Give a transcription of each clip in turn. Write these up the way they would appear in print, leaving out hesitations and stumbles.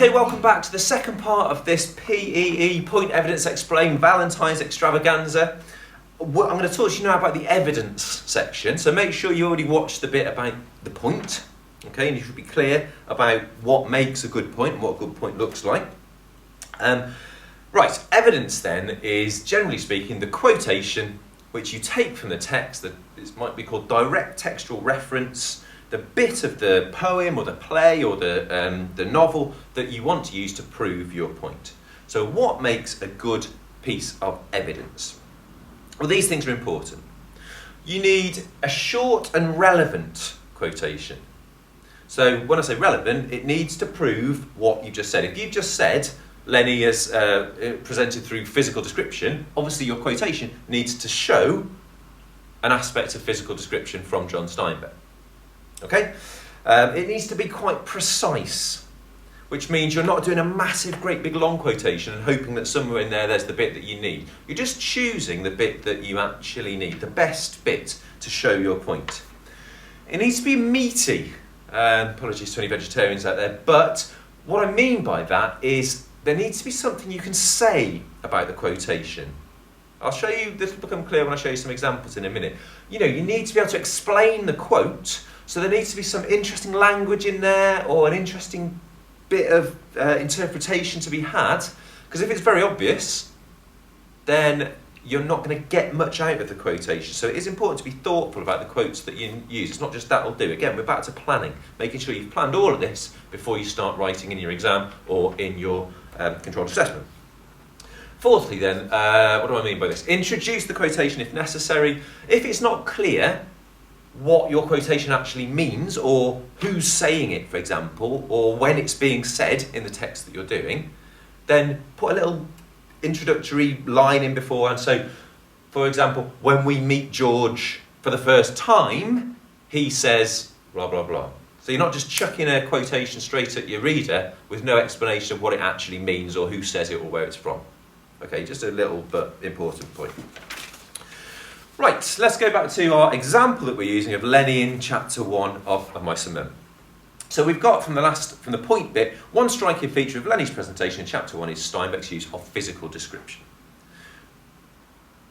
Okay, welcome back to the second part of this PEE, Point Evidence Explained Valentine's Extravaganza. I'm going to talk to you now about the evidence section, so make sure you already watched the bit about the point, okay, and you should be clear about what makes a good point and what a good point looks like. Right, evidence then is, generally speaking, the quotation which you take from the text, that it might be called direct textual reference, the bit of the poem or the play or the novel that you want to use to prove your point. So what makes a good piece of evidence? Well, these things are important. You need a short and relevant quotation. So when I say relevant, it needs to prove what you just said. If you've just said Lenny is presented through physical description, obviously your quotation needs to show an aspect of physical description from John Steinbeck. Okay? It needs to be quite precise, which means you're not doing a massive, great big long quotation and hoping that somewhere in there's the bit that you need. You're just choosing the bit that you actually need, the best bit to show your point. It needs to be meaty. Apologies to any vegetarians out there, but what I mean by that is there needs to be something you can say about the quotation. I'll show you, this will become clear when I show you some examples in a minute. You need to be able to explain the quote, so there needs to be some interesting language in there or an interesting bit of interpretation to be had, because if it's very obvious, then you're not going to get much out of the quotation. So it is important to be thoughtful about the quotes that you use. It's not just that'll do. Again, we're back to planning, making sure you've planned all of this before you start writing in your exam or in your controlled assessment. Fourthly then, what do I mean by this? Introduce the quotation if necessary. If it's not clear what your quotation actually means, or who's saying it, for example, or when it's being said in the text that you're doing, then put a little introductory line in beforehand. So, for example, when we meet George for the first time, he says blah, blah, blah. So you're not just chucking a quotation straight at your reader with no explanation of what it actually means or who says it or where it's from. Okay, just a little but important point. Right, let's go back to our example that we're using of Lenny in chapter 1 of Mice and Men. So we've got from the point bit, one striking feature of Lenny's presentation in chapter 1 is Steinbeck's use of physical description.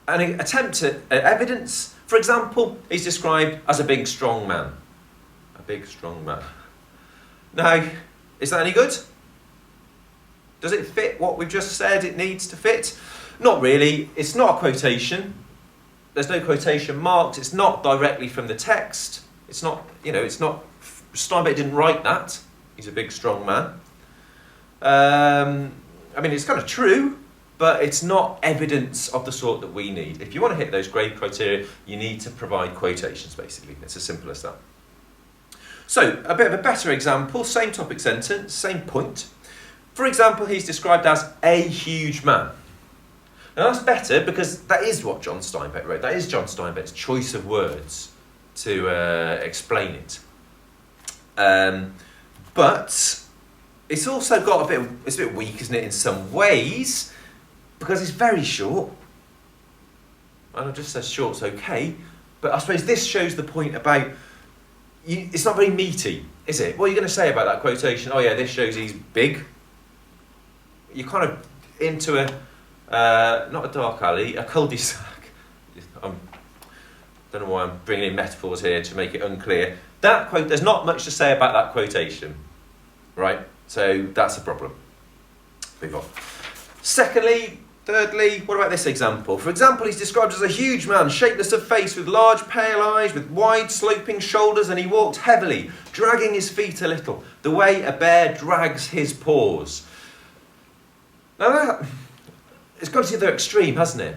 An attempt at evidence, for example, he's described as a big strong man. A big strong man. Now, is that any good? Does it fit what we've just said it needs to fit? Not really. It's not a quotation. There's no quotation marks. It's not directly from the text. It's not, Steinbeck didn't write that. He's a big, strong man. It's kind of true, but it's not evidence of the sort that we need. If you want to hit those grade criteria, you need to provide quotations, basically. It's as simple as that. So, a bit of a better example, same topic sentence, same point. For example, he's described as a huge man. Now that's better because that is what John Steinbeck wrote. That is John Steinbeck's choice of words to explain it. But it's also got it's a bit weak, isn't it, in some ways, because it's very short. And I just said short's okay, but I suppose this shows the point about, it's not very meaty, is it? What are you going to say about that quotation? Oh yeah, this shows he's big. You're kind of into not a dark alley, a cul-de-sac. I don't know why I'm bringing in metaphors here to make it unclear. That quote, there's not much to say about that quotation, right? So that's a problem. Move on. Thirdly, what about this example? For example, he's described as a huge man, shapeless of face, with large pale eyes, with wide sloping shoulders, and he walked heavily, dragging his feet a little, the way a bear drags his paws. Now it's gone to the other extreme, hasn't it?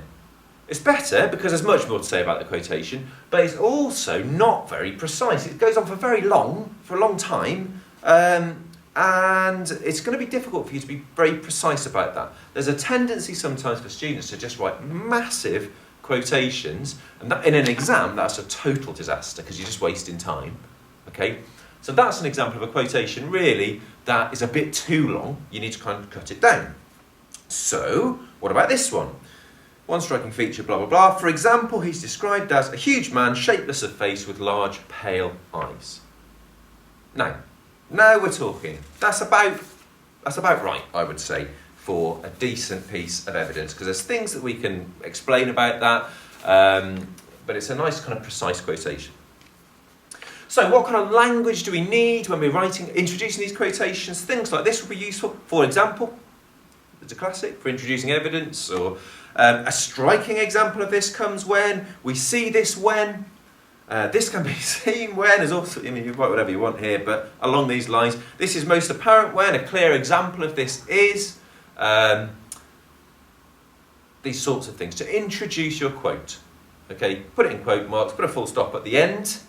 It's better because there's much more to say about the quotation, but it's also not very precise. It goes on for a long time, and it's going to be difficult for you to be very precise about that. There's a tendency sometimes for students to just write massive quotations, and that, in an exam, that's a total disaster because you're just wasting time. Okay, so that's an example of a quotation really that is a bit too long. You need to kind of cut it down. So, what about this one? One striking feature, blah, blah, blah. For example, he's described as a huge man, shapeless of face, with large, pale eyes. Now we're talking. That's about that's about right, I would say, for a decent piece of evidence, because there's things that we can explain about that, but it's a nice kind of precise quotation. So what kind of language do we need when we're introducing these quotations? Things like this would be useful. For example, it's a classic for introducing evidence, or a striking example of this comes when we see this when. This can be seen when, is also, I mean, you can write whatever you want here, but along these lines, this is most apparent when. A clear example of this is these sorts of things. To introduce your quote, okay, put it in quote marks, put a full stop at the end.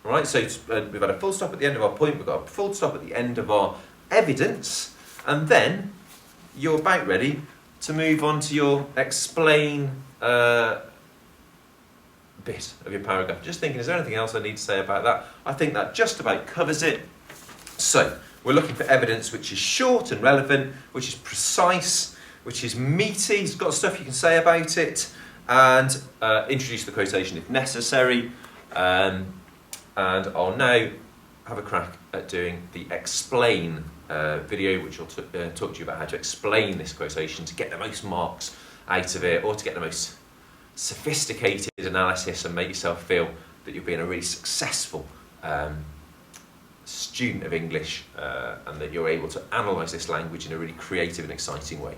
Right, so we've had a full stop at the end of our point, we've got a full stop at the end of our evidence, and then you're about ready to move on to your explain bit of your paragraph. Just thinking, is there anything else I need to say about that? I think that just about covers it. So, we're looking for evidence which is short and relevant, which is precise, which is meaty, it's got stuff you can say about it, and introduce the quotation if necessary. And I'll now have a crack at doing the explain video, which will talk to you about how to explain this quotation to get the most marks out of it, or to get the most sophisticated analysis and make yourself feel that you're being a really successful student of English, and that you're able to analyse this language in a really creative and exciting way.